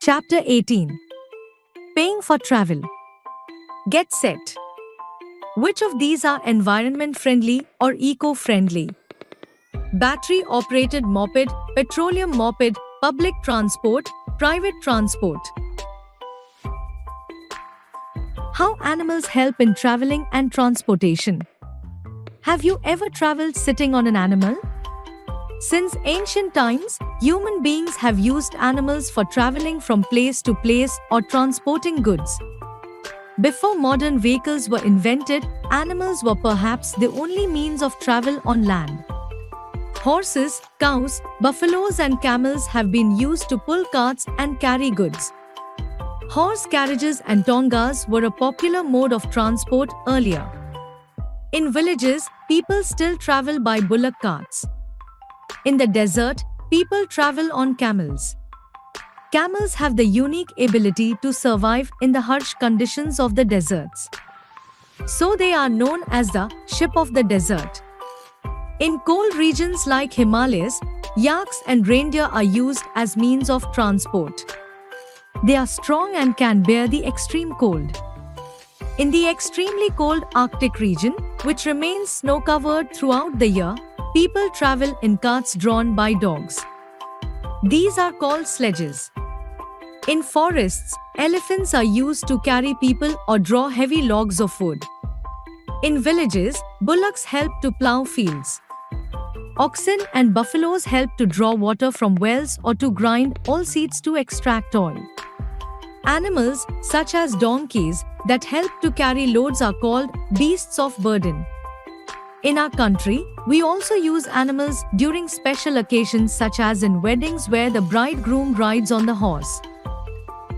Chapter 18. Paying for travel. Get set. Which of these are environment-friendly or eco-friendly? Battery-operated moped, petroleum moped, public transport, private transport. How animals help in traveling and transportation. Have you ever traveled sitting on an animal? Since ancient times, human beings have used animals for traveling from place to place or transporting goods. Before modern vehicles were invented, animals were perhaps the only means of travel on land. Horses, cows, buffaloes and camels have been used to pull carts and carry goods. Horse carriages and tongas were a popular mode of transport earlier. In villages, people still travel by bullock carts. In the desert, people travel on camels. Camels have the unique ability to survive in the harsh conditions of the deserts. So they are known as the ship of the desert. In cold regions like Himalayas, yaks and reindeer are used as means of transport. They are strong and can bear the extreme cold. In the extremely cold Arctic region, which remains snow-covered throughout the year, people travel in carts drawn by dogs. These are called sledges. In forests, elephants are used to carry people or draw heavy logs of wood. In villages, bullocks help to plow fields. Oxen and buffaloes help to draw water from wells or to grind all seeds to extract oil. Animals, such as donkeys, that help to carry loads are called beasts of burden. In our country, we also use animals during special occasions such as in weddings where the bridegroom rides on the horse.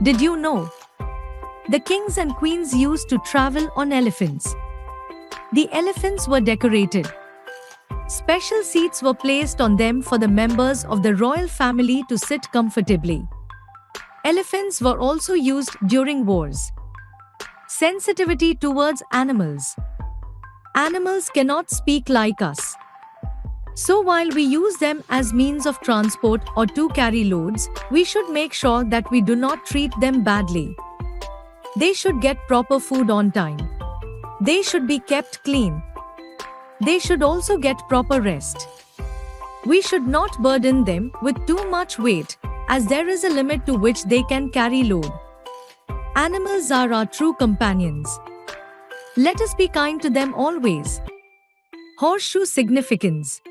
Did you know? The kings and queens used to travel on elephants. The elephants were decorated. Special seats were placed on them for the members of the royal family to sit comfortably. Elephants were also used during wars. Sensitivity towards animals. Animals cannot speak like us. So while we use them as means of transport or to carry loads, we should make sure that we do not treat them badly. They should get proper food on time. They should be kept clean. They should also get proper rest. We should not burden them with too much weight, as there is a limit to which they can carry load. Animals are our true companions. Let us be kind to them always. Horseshoe significance.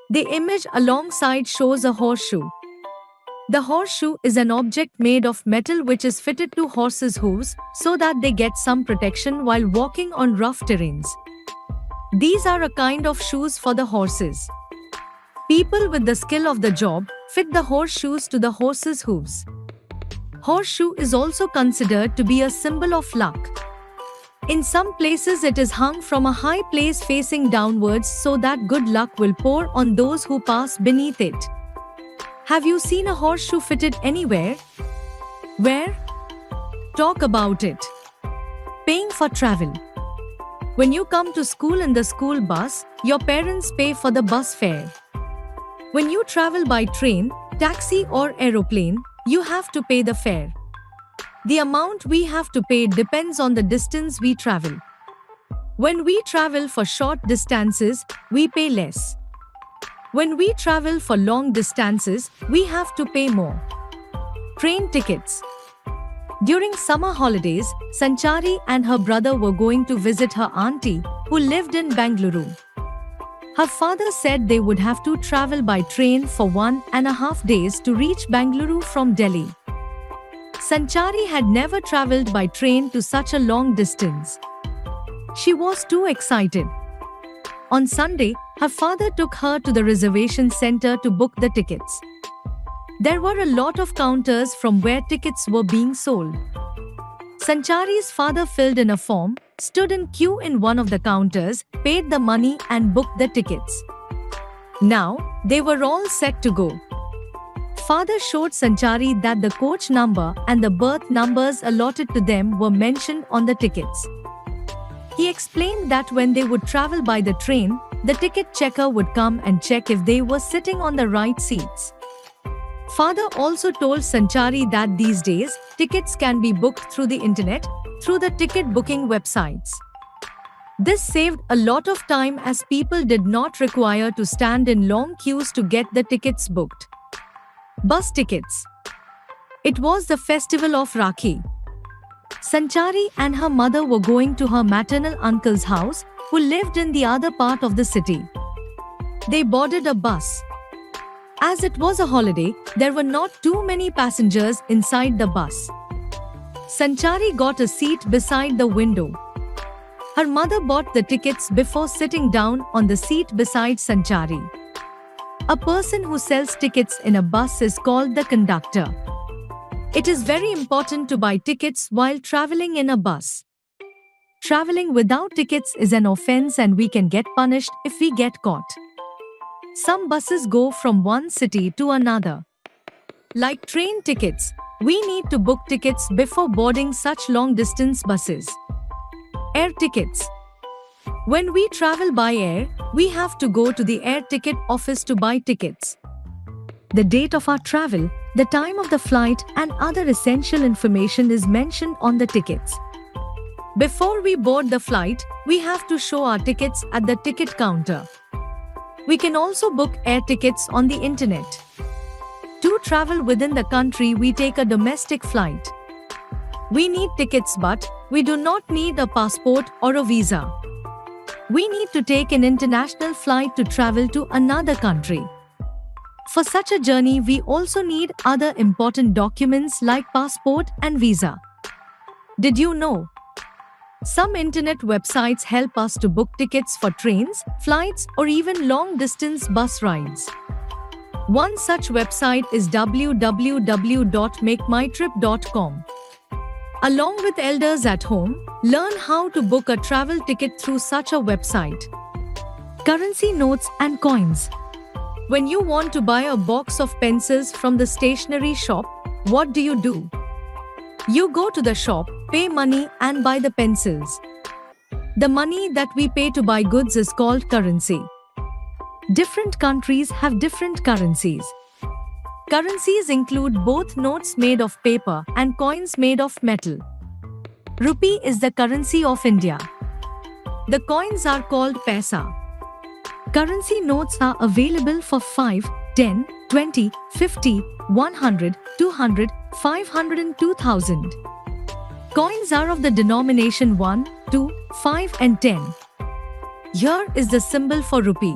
The image alongside shows a horseshoe. The horseshoe is an object made of metal which is fitted to horses' hooves so that they get some protection while walking on rough terrains. These are a kind of shoes for the horses. People with the skill of the job fit the horseshoes to the horses' hooves. Horseshoe is also considered to be a symbol of luck. In some places it is hung from a high place facing downwards so that good luck will pour on those who pass beneath it. Have you seen a horseshoe fitted anywhere? Where? Talk about it. Paying for travel. When you come to school in the school bus, your parents pay for the bus fare. When you travel by train, taxi or aeroplane, you have to pay the fare. The amount we have to pay depends on the distance we travel. When we travel for short distances, we pay less. When we travel for long distances, we have to pay more. Train tickets. During summer holidays, Sanchari and her brother were going to visit her auntie, who lived in Bengaluru. Her father said they would have to travel by train for 1.5 days to reach Bengaluru from Delhi. Sanchari had never travelled by train to such a long distance. She was too excited. On Sunday, her father took her to the reservation centre to book the tickets. There were a lot of counters from where tickets were being sold. Sanchari's father filled in a form, stood in queue in one of the counters, paid the money and booked the tickets. Now, they were all set to go. Father showed Sanchari that the coach number and the berth numbers allotted to them were mentioned on the tickets. He explained that when they would travel by the train, the ticket checker would come and check if they were sitting on the right seats. Father also told Sanchari that these days, tickets can be booked through the internet, through the ticket booking websites. This saved a lot of time as people did not require to stand in long queues to get the tickets booked. Bus tickets. It was the festival of Rakhi. Sanchari and her mother were going to her maternal uncle's house, who lived in the other part of the city. They boarded a bus. As it was a holiday, there were not too many passengers inside the bus. Sanchari got a seat beside the window. Her mother bought the tickets before sitting down on the seat beside Sanchari. A person who sells tickets in a bus is called the conductor. It is very important to buy tickets while traveling in a bus. Traveling without tickets is an offense and we can get punished if we get caught. Some buses go from one city to another. Like train tickets, we need to book tickets before boarding such long-distance buses. Air tickets. When we travel by air, we have to go to the air ticket office to buy tickets. The date of our travel, the time of the flight, and other essential information is mentioned on the tickets. Before we board the flight, we have to show our tickets at the ticket counter. We can also book air tickets on the internet. To travel within the country, we take a domestic flight. We need tickets, but we do not need a passport or a visa. We need to take an international flight to travel to another country. For such a journey, we also need other important documents like passport and visa. Did you know? Some internet websites help us to book tickets for trains, flights, or even long-distance bus rides. One such website is www.makemytrip.com. Along with elders at home, learn how to book a travel ticket through such a website. Currency notes and coins. When you want to buy a box of pencils from the stationery shop, what do? You go to the shop, pay money and buy the pencils. The money that we pay to buy goods is called currency. Different countries have different currencies. Currencies include both notes made of paper and coins made of metal. Rupee is the currency of India. The coins are called paisa. Currency notes are available for 5, 10, 20, 50, 100, 200, 500 and 2000. Coins are of the denomination 1, 2, 5 and 10. Here is the symbol for rupee.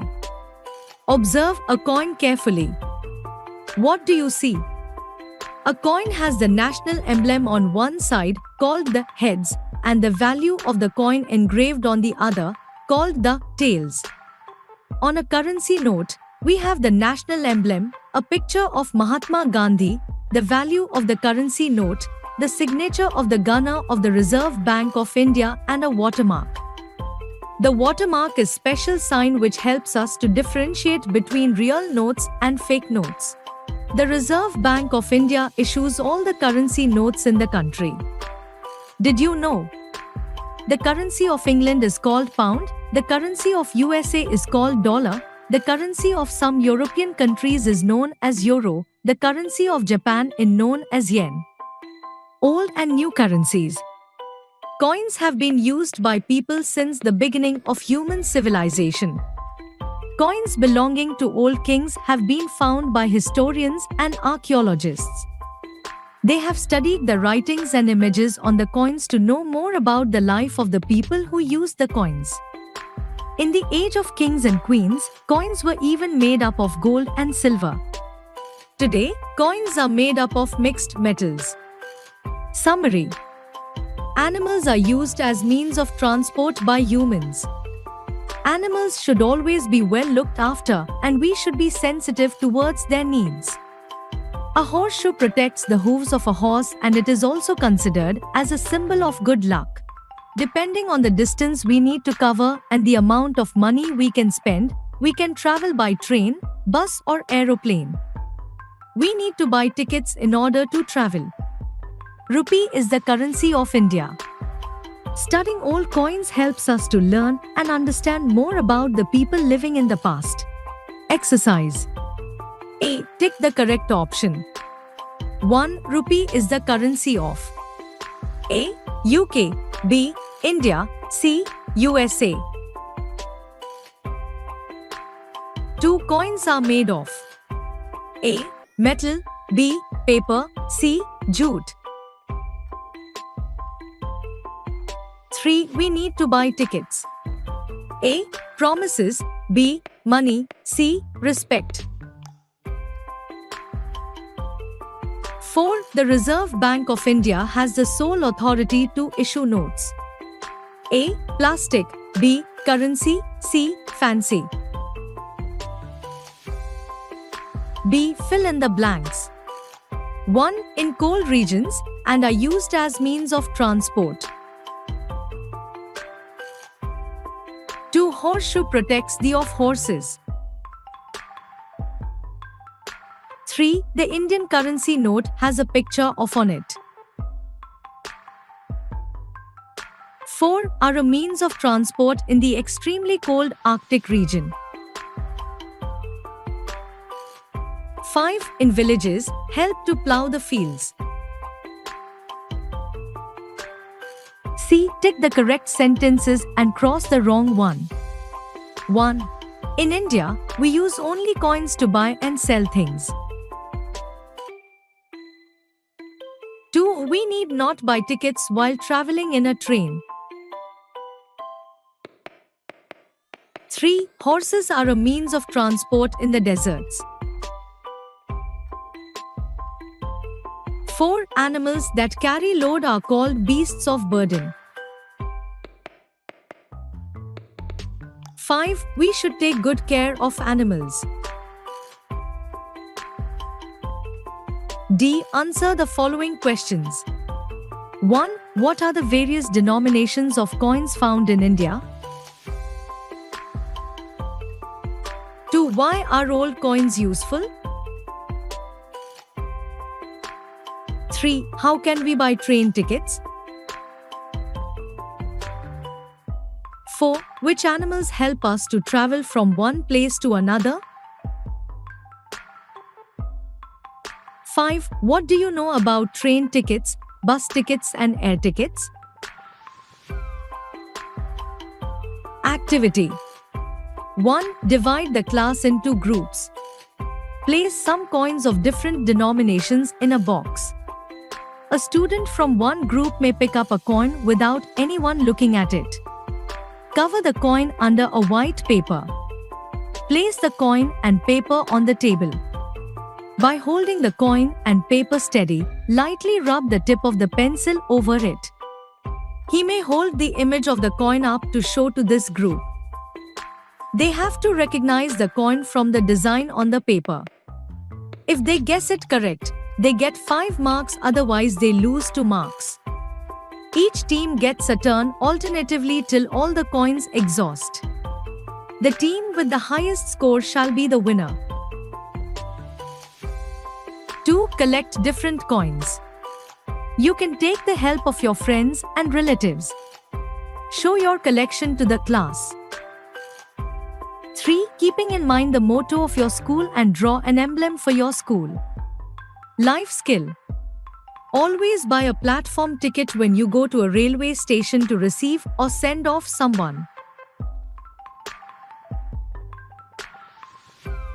Observe a coin carefully. What do you see? A coin has the national emblem on one side, called the heads, and the value of the coin engraved on the other, called the tails. On a currency note, we have the national emblem, a picture of Mahatma Gandhi, the value of the currency note, the signature of the Governor of the Reserve Bank of India, and a watermark. The watermark is a special sign which helps us to differentiate between real notes and fake notes. The Reserve Bank of India issues all the currency notes in the country. Did you know? The currency of England is called pound, the currency of USA is called dollar, the currency of some European countries is known as euro, the currency of Japan is known as yen. Old and new currencies. Coins have been used by people since the beginning of human civilization. Coins belonging to old kings have been found by historians and archaeologists. They have studied the writings and images on the coins to know more about the life of the people who used the coins. In the age of kings and queens, coins were even made up of gold and silver. Today, coins are made up of mixed metals. Summary. Animals are used as means of transport by humans. Animals should always be well looked after and we should be sensitive towards their needs. A horseshoe protects the hooves of a horse and it is also considered as a symbol of good luck. Depending on the distance we need to cover and the amount of money we can spend, we can travel by train, bus or aeroplane. We need to buy tickets in order to travel. Rupee is the currency of India. Studying old coins helps us to learn and understand more about the people living in the past. Exercise. A. Tick the correct option. 1 rupee is the currency of A. UK, B. India, C. USA. 2 coins are made of A. Metal, B. Paper, C. Jute. 3. We need to buy tickets. A. Promises, B. Money, C. Respect. 4. The Reserve Bank of India has the sole authority to issue notes. A. Plastic, B. Currency, C. Fancy. D. Fill in the blanks. 1. In cold regions and are used as means of transport. 2. Horseshoe protects the off horses. 3. The Indian currency note has a picture of on it. 4. Are a means of transport in the extremely cold Arctic region. 5. In villages, help to plow the fields. C. Tick the correct sentences and cross the wrong one. 1. In India, we use only coins to buy and sell things. 2. We need not buy tickets while traveling in a train. 3. Horses are a means of transport in the deserts. 4. Animals that carry load are called beasts of burden. 5. We should take good care of animals. D. Answer the following questions. 1. What are the various denominations of coins found in India? 2. Why are old coins useful? 3. How can we buy train tickets? 4. Which animals help us to travel from one place to another? 5. What do you know about train tickets, bus tickets and air tickets? Activity 1. Divide the class into groups. Place some coins of different denominations in a box. A student from one group may pick up a coin without anyone looking at it. Cover the coin under a white paper. Place the coin and paper on the table. By holding the coin and paper steady, lightly rub the tip of the pencil over it. He may hold the image of the coin up to show to this group. They have to recognize the coin from the design on the paper. If they guess it correct, they get 5 marks, otherwise they lose 2 marks. Each team gets a turn alternatively till all the coins exhaust. The team with the highest score shall be the winner. 2. Collect different coins. You can take the help of your friends and relatives. Show your collection to the class. 3. Keeping in mind the motto of your school and draw an emblem for your school. Life skill. Always buy a platform ticket when you go to a railway station to receive or send off someone.